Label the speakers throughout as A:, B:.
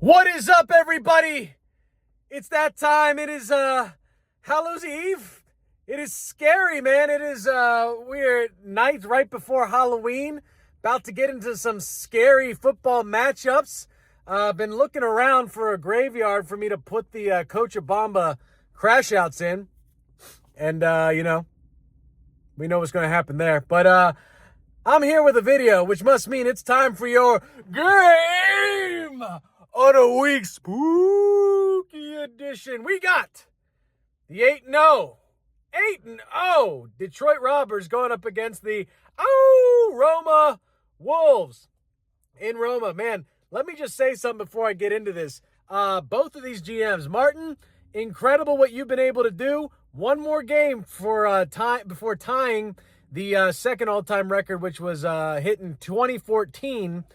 A: What is up, everybody? It's that time. It is Hallows Eve. It is scary, man. It is we're night right before Halloween. About to get into some scary football matchups. Been looking around for a graveyard for me to put the Coach Obama crash outs in. And we know what's going to happen there. But I'm here with a video, which must mean it's time for your game of the week spooky edition. We got the 8-0 Detroit Robbers going up against the Roma Wolves in Roma. Man, let me just say something before I get into this. Both of these GMs, Martin, incredible what you've been able to do. One more game for before tying the second all-time record, which was hit in 2014.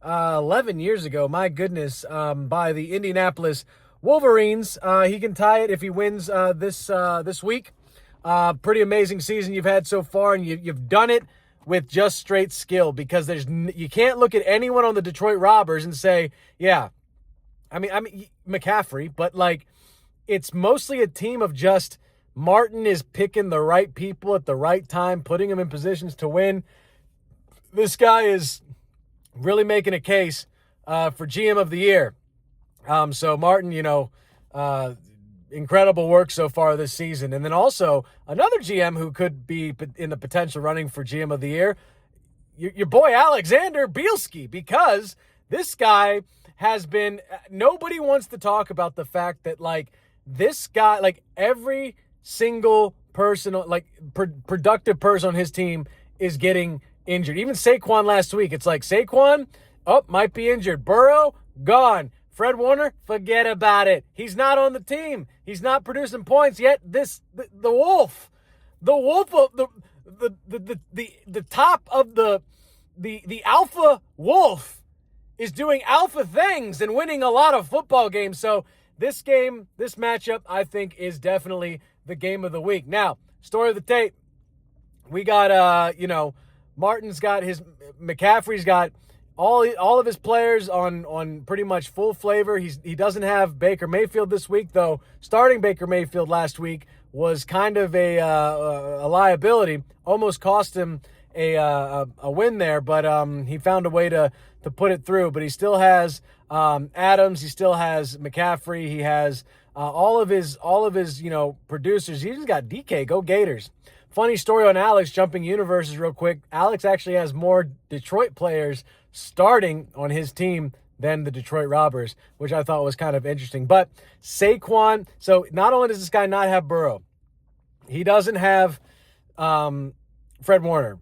A: 11 years ago, my goodness, by the Indianapolis Wolverines. He can tie it if he wins this week. Pretty amazing season you've had so far, and you've done it with just straight skill, because you can't look at anyone on the Detroit Robbers and say, yeah, I mean McCaffrey, but like it's mostly a team of just Martin is picking the right people at the right time, putting them in positions to win. This guy is really making a case for GM of the year. So Martin, incredible work so far this season. And then also another GM who could be in the potential running for GM of the year, your boy Alexander Bielski, because this guy has been, nobody wants to talk about the fact that like this guy, like every single person, like productive person on his team is getting injured. Even Saquon last week, it's like Saquon, might be injured. Burrow, gone. Fred Warner, forget about it. He's not on the team. He's not producing points yet. The wolf of the top of the alpha wolf is doing alpha things and winning a lot of football games. So this matchup, I think, is definitely the game of the week. Now, story of the tape. We got Martin's got McCaffrey's got all of his players on pretty much full flavor. He doesn't have Baker Mayfield this week, though. Starting Baker Mayfield last week was kind of a liability. Almost cost him a win there, but he found a way to put it through. But he still has Adams. He still has McCaffrey. He has all of his producers. He's got DK. Go Gators. Funny story on Alex, jumping universes real quick. Alex actually has more Detroit players starting on his team than the Detroit Robbers, which I thought was kind of interesting. But Saquon, so not only does this guy not have Burrow, he doesn't have Fred Warner.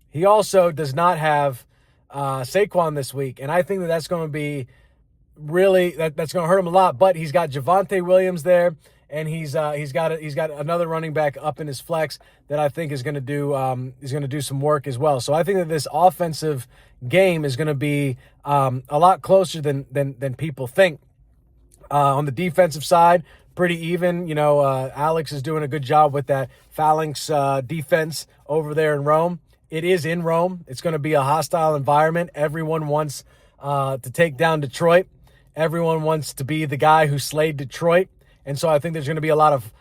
A: He also does not have Saquon this week. And I think that's going to be really, that's going to hurt him a lot. But he's got Javonte Williams there. And he's got another running back up in his flex that I think is going to do some work as well. So I think that this offensive game is going to be a lot closer than people think. On the defensive side, pretty even. Alex is doing a good job with that phalanx defense over there in Rome. It is in Rome. It's going to be a hostile environment. Everyone wants to take down Detroit. Everyone wants to be the guy who slayed Detroit. And so I think there's going to be a lot of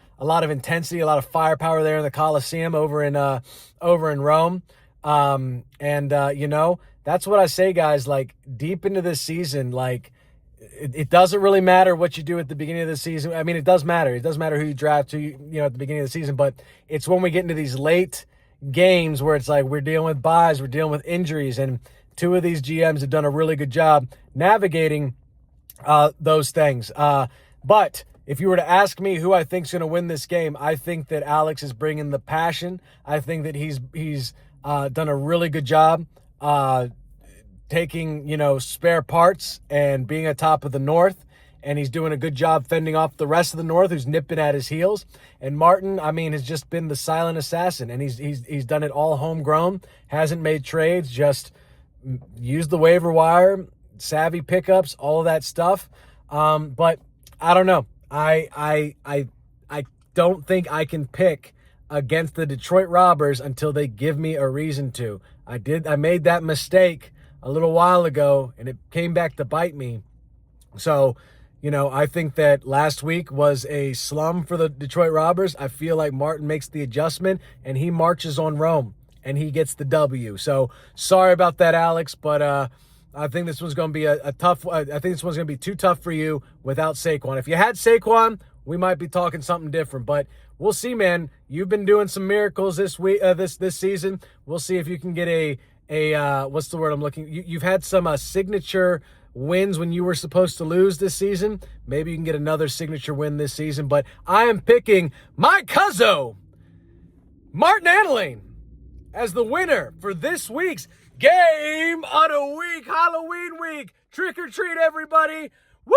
A: intensity, a lot of firepower there in the Coliseum over in Rome. That's what I say, guys, like deep into this season, like it doesn't really matter what you do at the beginning of the season. I mean, it does matter. It does matter who you draft, at the beginning of the season, but it's when we get into these late games where it's like we're dealing with buys, we're dealing with injuries, and two of these GMs have done a really good job navigating those things. But if you were to ask me who I think is going to win this game, I think that Alex is bringing the passion. I think that he's done a really good job taking, spare parts and being atop of the North. And he's doing a good job fending off the rest of the North who's nipping at his heels. And Martin, has just been the silent assassin. And he's done it all homegrown, hasn't made trades, just used the waiver wire, savvy pickups, all of that stuff. But I don't know. I don't think I can pick against the Detroit Robbers until they give me a reason to. I made that mistake a little while ago, and it came back to bite me So, I think that last week was a slum for the Detroit Robbers. I feel like Martin makes the adjustment and he marches on Rome and he gets the W. So sorry about that, Alex, but I think this one's going to be a tough. I think this one's going to be too tough for you without Saquon. If you had Saquon, we might be talking something different, but we'll see, man. You've been doing some miracles this week, this season. We'll see if you can get a what's the word I'm looking. You've had some signature wins when you were supposed to lose this season. Maybe you can get another signature win this season, but I am picking my cousin, Martin Annalane, as the winner for this week's Game of the Week, Halloween week. Trick or treat, everybody. Woo!